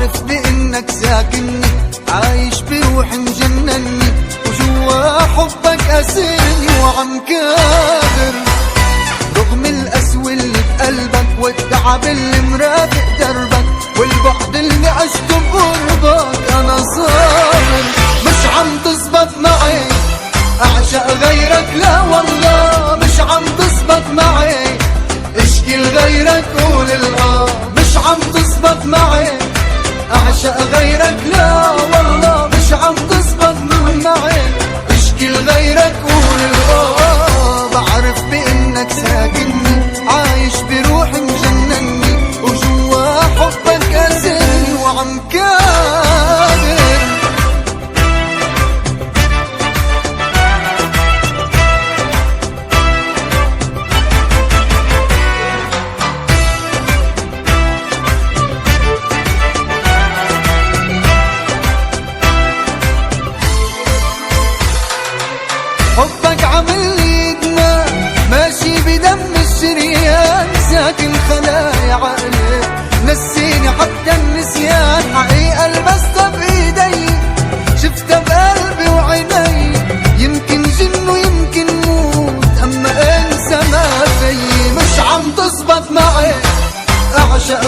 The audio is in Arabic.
بعرف بإنك ساكنني، عايش بروحي مجنني، وجوا حبك أسرني وعم كابر. رغم القسوة اللي بقلبك والتعب اللي مرافق دربك والبعد اللي عشته بقربك، أنا صابر مش عم تزبط معي أعشق غيرك، لا والله مش عم تزبط معي اشكي لغيرك قول الآه. مش عم تزبط معي أعشق غيرك، لا والله مش عم تزبط معي اشكي لغيرك قول الآه. بعرف بإنك ساكنني، عايش بروحي مجنني، وجوا حبك أسرني وعم كابر. حبك عامل لي ادمان ماشي بدم الشريان، ساكن خلايا عقلي نسيني حتى النسيان. حقيقة لمستها بإيدي شفتها بقلبي وعيني، يمكن جن ويمكن موت أما انسى ما في. مش عم تزبط معي أعشق